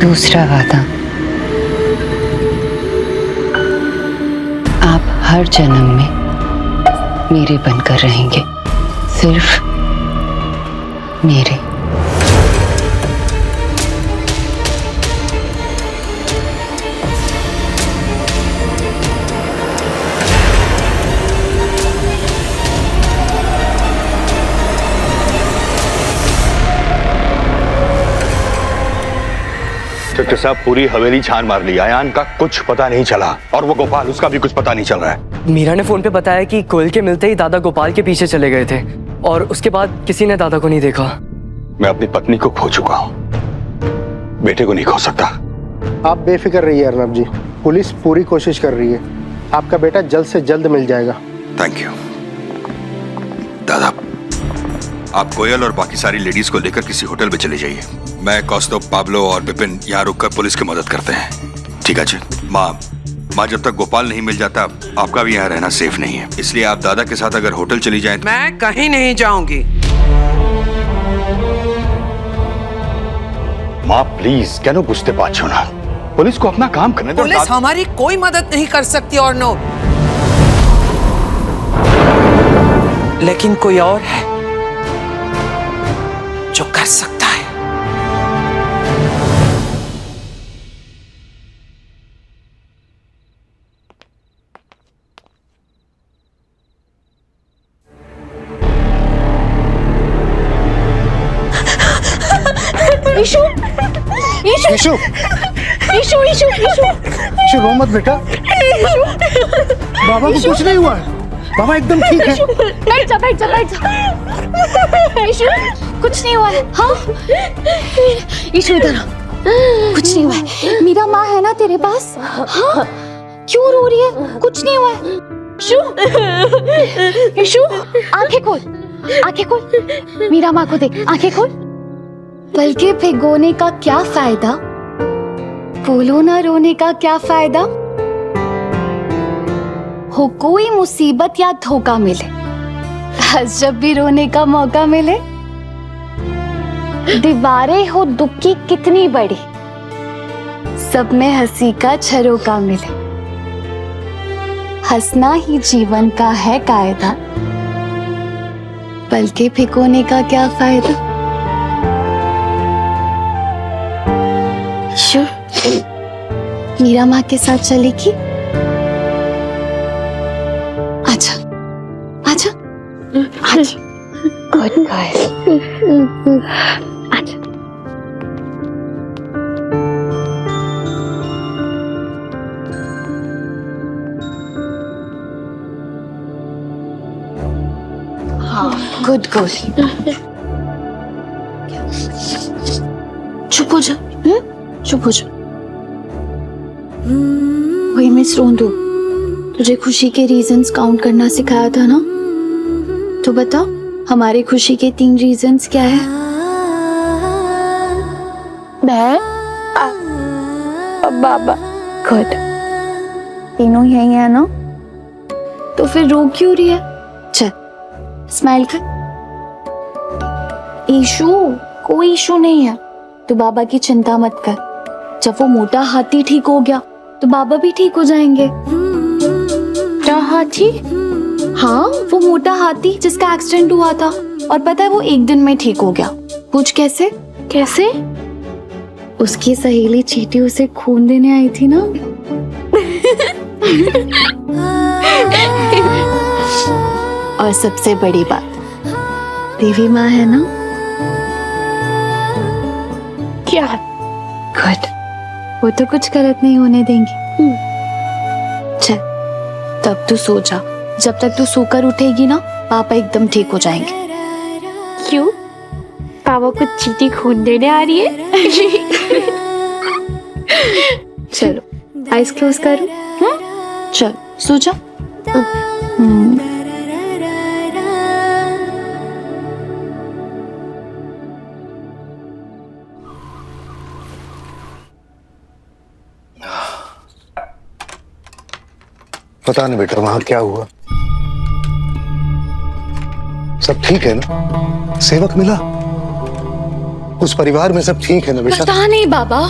दूसरा वादा, आप हर जन्म में मेरे बनकर रहेंगे, सिर्फ मेरे। इंस्पेक्टर साहब, पूरी हवेली छान मार ली, आयान का कुछ पता नहीं चला, और वो गोपाल, उसका भी कुछ पता नहीं चल रहा है। मीरा ने फोन पे बताया कि कोयल के मिलते ही दादा गोपाल के पीछे चले गए थे और उसके बाद किसी ने दादा को नहीं देखा। मैं अपनी पत्नी को खो चुका हूँ, बेटे को नहीं खो सकता। आप बेफिक्र रहिए अर्नब जी, पुलिस पूरी कोशिश कर रही है, आपका बेटा जल्द से जल्द मिल जाएगा। थैंक यू दादा। आप कोयल और बाकी सारी लेडीज को लेकर किसी होटल में चले जाइए। मैं कौस्तुभ, पाब्लो और विपिन यहाँ रुककर पुलिस की मदद करते हैं। ठीक है जी। माँ, जब तक गोपाल नहीं मिल जाता आपका भी यहाँ रहना सेफ नहीं है, इसलिए आप दादा के साथ अगर होटल चली जाएं। मैं कहीं नहीं जाऊंगी। माँ प्लीज, क्या बुझते पाछो ना, पुलिस को अपना काम करने दो। पुलिस हमारी कोई मदद नहीं कर सकती और नो, लेकिन कोई और है जो कर सकता है। ईशु, ईशु, ईशु, ईशु, ईशु, ईशु, ईशु रो मत बेटा, बाबा को कुछ नहीं हुआ है, बाबा एकदम ठीक है। बैठ जा, बैठ जा, बैठ जा। ईशु, कुछ नहीं हुआ है। हाँ, ईशु इधर आ। कुछ नहीं हुआ है, मेरा माँ है ना तेरे पास। हाँ, क्यों रो रही है? कुछ नहीं हुआ है। ईशु, ईशु, आंखें खोल, आंखें खोल, मीरा माँ को देख, आंखें खोल। बल्कि भिगोने का क्या फायदा, बोलो ना रोने का क्या फायदा। हो कोई मुसीबत या धोखा मिले, हंस जब भी रोने का मौका मिले। दीवारें हो दुख की कितनी बड़ी, सब में हंसी का झरोका मिले। हंसना ही जीवन का है कायदा, बल्कि भिगोने का क्या फायदा। मीरा माँ के साथ चलेगी? आजा, आजा, आजा। गुड गर्ल, आजा। हाँ, गुड गर्ल। चुप हो जा, चुप हो जा। वही मिस रोंदू, तुझे खुशी के रीजंस काउंट करना सिखाया था ना, तो बता हमारी खुशी के 3 रीजंस क्या है? मैं, बाबा। गुड, तीनों यही है ना, तो फिर रो क्यों रही है? चल स्माइल कर। इशू, कोई इशू नहीं है, तू बाबा की चिंता मत कर। जब वो मोटा हाथी ठीक हो गया तो बाबा भी ठीक हो जाएंगे। क्या हाथी? हाँ, वो मोटा हाथी जिसका एक्सीडेंट हुआ था, और पता है वो 1 दिन में ठीक हो गया। पूछ कैसे? कैसे? उसकी सहेली चीटी उसे खून देने आई थी ना। और सबसे बड़ी बात, देवी माँ है ना। क्या? गुड, वो तो कुछ गलत नहीं होने देंगी। चल तब तू सो जा, जब तक तू सोकर उठेगी ना पापा एकदम ठीक हो जाएंगे। क्यों? पापा को चीटी खून देने आ रही है? चलो आइज क्लोज करो। चल सो जा। पता नहीं बेटा वहां क्या हुआ, सब ठीक है ना? सेवक मिला? उस परिवार में सब ठीक है ना बेटा? पता नहीं बाबा,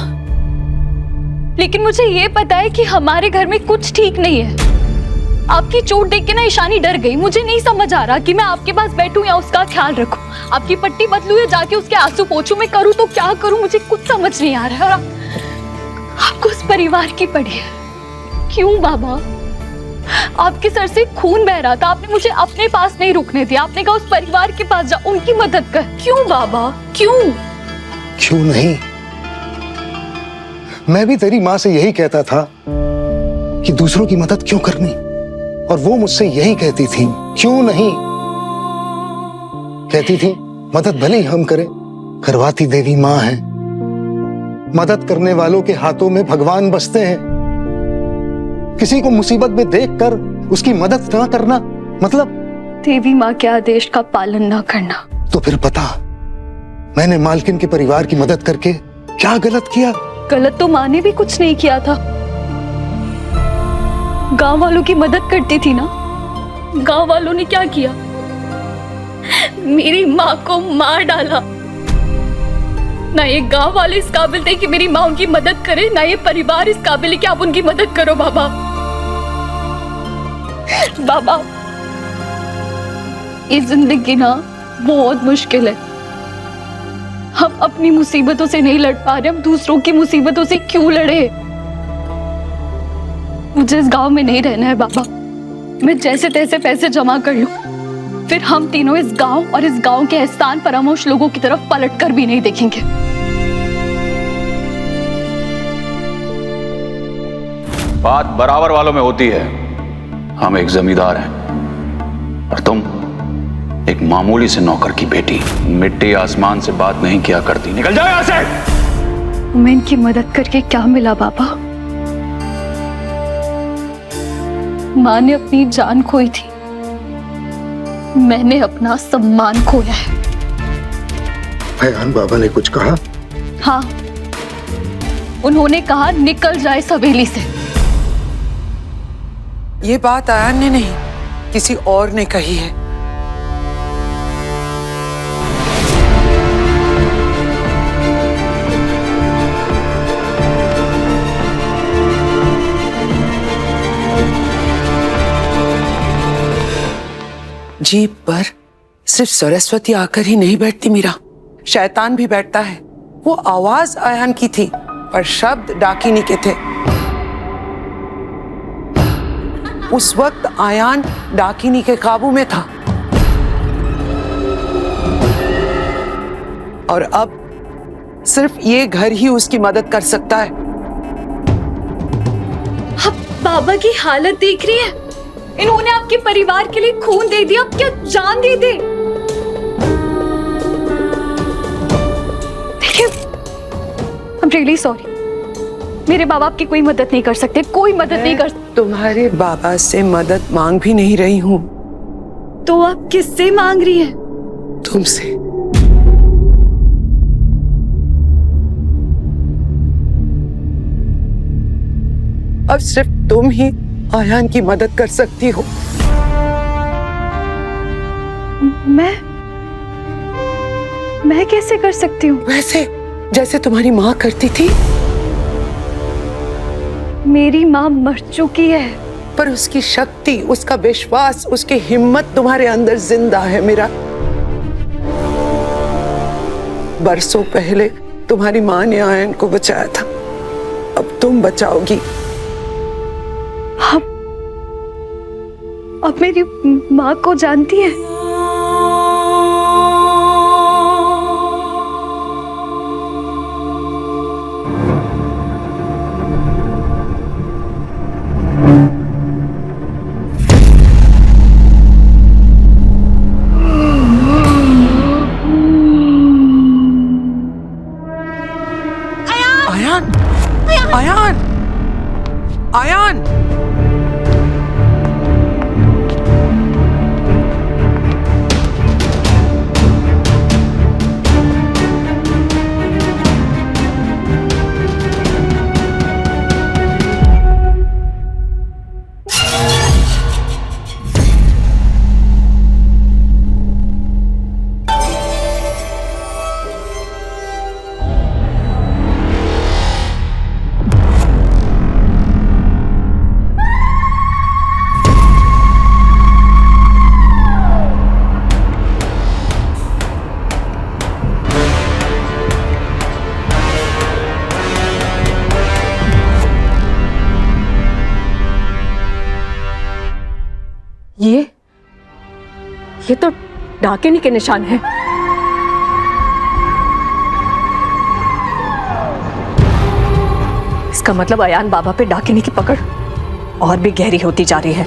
लेकिन मुझे ये पता है कि हमारे घर में कुछ ठीक नहीं है। आपकी चोट देख के ना ईशानी डर गई। मुझे नहीं समझ आ रहा कि मैं आपके पास बैठूं या उसका ख्याल रखूं। आपकी पट्टी बदलूं या जाके उसके आंसू पोंछूं, मैं करूं तो क्या करूं, मुझे कुछ समझ नहीं आ रहा है। आपको उस परिवार की पड़ी है। क्यों बाबा? आपके सर से खून बह रहा था, आपने मुझे अपने पास नहीं रुकने दिया। आपने कहा उस परिवार के पास जा, उनकी मदद कर। क्यों बाबा, क्यों? क्यों नहीं? मैं भी तेरी माँ से यही कहता था कि दूसरों की मदद क्यों करनी, और वो मुझसे यही कहती थी, क्यों नहीं? कहती थी मदद भले ही हम करें, करवाती देवी माँ है। मदद करने वालों के हाथों में भगवान बसते हैं। किसी को मुसीबत में देखकर उसकी मदद ना करना मतलब देवी माँ के आदेश का पालन ना करना। तो फिर पता मैंने मालकिन के परिवार की मदद करके क्या गलत किया? गलत तो माँ ने भी कुछ नहीं किया था। गांव वालों की मदद करती थी ना। गांव वालों ने क्या किया? मेरी माँ को मार डाला। ना ये गांव वाले इस काबिल थे कि मेरी माँ उनकी मदद करे, ना ये परिवार इस काबिल है कि आप उनकी मदद करो। बाबा, बाबा, ये जिंदगी ना बहुत मुश्किल है। हम अपनी मुसीबतों से नहीं लड़ पा रहे, हम दूसरों की मुसीबतों से क्यों लड़े? मुझे इस गांव में नहीं रहना है बाबा। मैं जैसे तैसे पैसे जमा कर लूं, फिर हम तीनों इस गांव और इस गांव के एहसान फरामोश लोगों की तरफ पलट कर भी नहीं देखेंगे। बात बराबर वालों में होती है। हम एक जमींदार हैं और तुम एक मामूली से नौकर की बेटी। मिट्टी आसमान से बात नहीं किया करती। निकल जाओ यहां से। मैं इनकी मदद करके क्या मिला बाबा? माँ ने अपनी जान खोई थी, मैंने अपना सम्मान खोया है। अयान बाबा ने कुछ कहा? हाँ, उन्होंने कहा निकल जाए इस हवेली से। ये बात आयन ने नहीं, किसी और ने कही है। जीप पर सिर्फ सरस्वती आकर ही नहीं बैठती मीरा, शैतान भी बैठता है। वो आवाज आयन की थी पर शब्द डाकिनी के थे। उस वक्त आयान डाकिनी के काबू में था और अब सिर्फ ये घर ही उसकी मदद कर सकता है। आप बाबा की हालत देख रही है? इन्होंने आपके परिवार के लिए खून दे दिया, अब क्या जान दे दे? देखिए, I'm really sorry। मेरे बाबा आपकी कोई मदद नहीं कर सकते, कोई मदद नहीं कर सकते। तुम्हारे बाबा से मदद मांग भी नहीं रही हूँ। तो आप किससे मांग रही हैं? तुमसे। अब सिर्फ तुम ही आयान की मदद कर सकती हो। मैं कैसे कर सकती हूँ? वैसे जैसे तुम्हारी माँ करती थी। मेरी माँ मर चुकी है, पर उसकी शक्ति, उसका विश्वास, उसकी हिम्मत तुम्हारे अंदर जिंदा है मेरा। बरसों पहले तुम्हारी माँ ने आयन को बचाया था, अब तुम बचाओगी। अब मेरी माँ को जानती है? आयान, आयान, आयान। ये तो डाकिनी के निशान है। इसका मतलब अयान बाबा पे डाकिनी की पकड़ और भी गहरी होती जा रही है।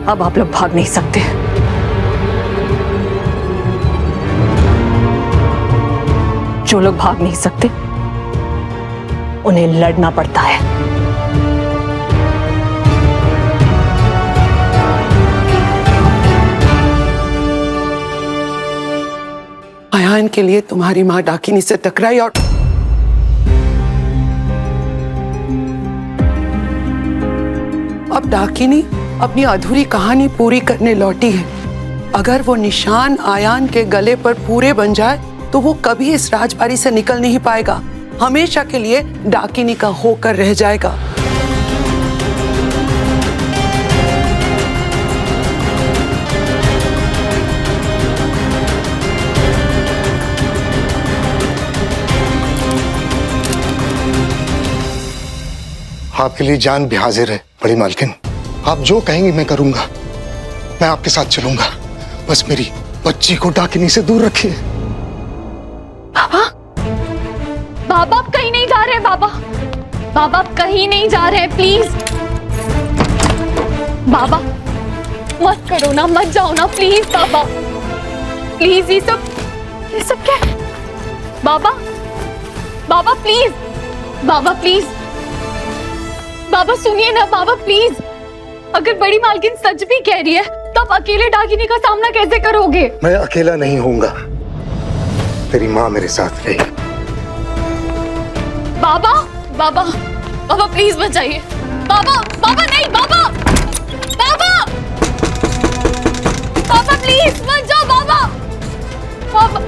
अब आप लोग भाग नहीं सकते। जो लोग भाग नहीं सकते उन्हें लड़ना पड़ता है। अयान के लिए तुम्हारी माँ डाकिनी से टकराई और अब डाकिनी अपनी अधूरी कहानी पूरी करने लौटी है। अगर वो निशान आयान के गले पर पूरे बन जाए तो वो कभी इस राजबाड़ी से निकल नहीं पाएगा, हमेशा के लिए डाकिनी का होकर रह जाएगा। आपके लिए जान भी हाजिर है बड़ी मालकिन। आप जो कहेंगी मैं करूंगा, मैं आपके साथ चलूंगा। बस मेरी बच्ची को डाकिनी से दूर रखिए। बाबा, बाबा आप कहीं नहीं जा रहे हैं। बाबा, बाबा आप कहीं नहीं जा रहे हैं, प्लीज। बाबा मत करो ना, मत जाओ ना, प्लीज बाबा, प्लीज। ये सब क्या? बाबा, बाबा प्लीज, बाबा प्लीज, बाबा सुनिए ना बाबा प्लीज। अगर बड़ी मालकिन सच भी कह रही है तो आप अकेले डाकिनी का सामना कैसे करोगे? मैं अकेला नहीं होऊंगा, तेरी माँ मेरे साथ रहेगी। बाबा, बाबा, बाबा प्लीज बचाइए। बाबा, बाबा नहीं, बाबा, बाबा, बाबा प्लीज मत जाओ बाबा, बाबा।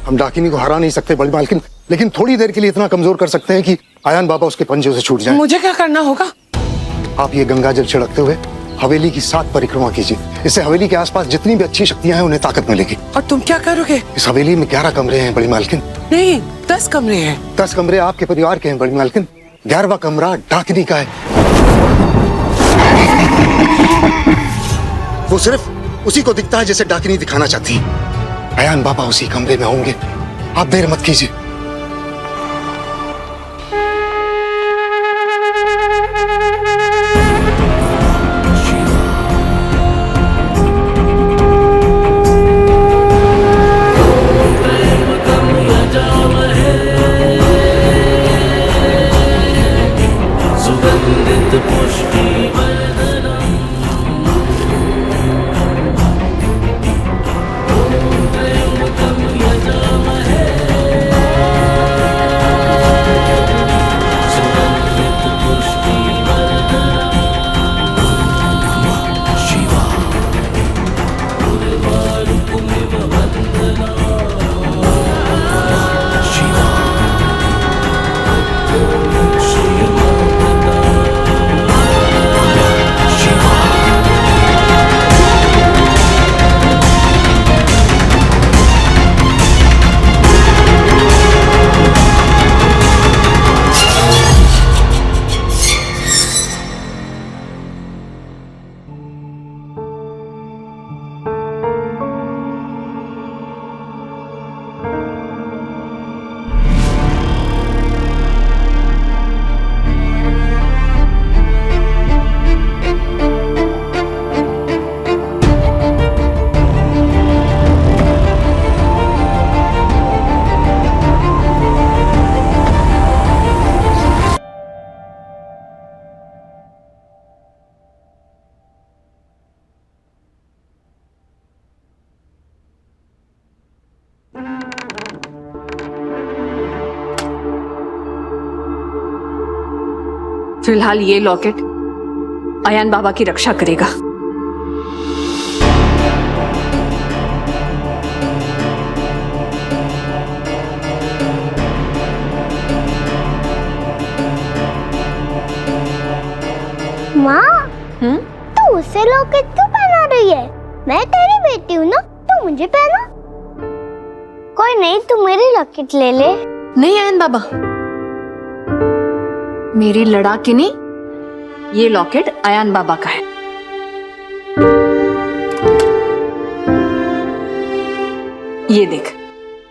हम डाकिनी को हरा नहीं सकते बड़ी मालकिन, लेकिन थोड़ी देर के लिए इतना कमजोर कर सकते हैं कि आयान बाबा उसके पंजों से छूट जाए। मुझे क्या करना होगा? आप ये गंगा जल छिड़कते हुए हवेली की 7 परिक्रमा कीजिए। इससे हवेली के आसपास जितनी भी अच्छी शक्तियां हैं उन्हें ताकत मिलेगी। और तुम क्या करोगे? इस हवेली में 11 कमरे हैं बड़ी मालकिन। नहीं, 10 कमरे हैं। 10 कमरे आपके परिवार के हैं बड़ी मालकिन, 11वां कमरा डाकिनी का है। वो सिर्फ उसी को दिखता है जैसे डाकिनी दिखाना चाहती है। अयान बाबा उसी कमरे में होंगे, आप देर मत कीजिए। फिलहाल ये लॉकेट अयान बाबा की रक्षा करेगा। माँ, तू उसे लॉकेट क्यों पहना रही है? मैं तेरी बेटी हूँ ना, तू मुझे पहना। कोई नहीं, तू मेरी लॉकेट ले ले। नहीं अयान बाबा, मेरी लड़ाकी नहीं, ये लॉकेट अयान बाबा का है। ये देख,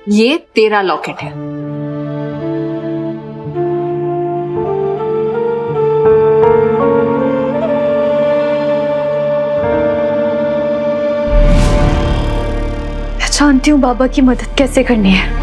ये तेरा लॉकेट है। जानती हूँ बाबा की मदद कैसे करनी है।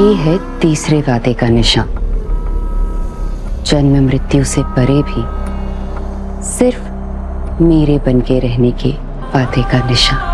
ये है तीसरे वादे का निशान। जन्म मृत्यु से परे भी सिर्फ मेरे बन के रहने के वादे का निशान।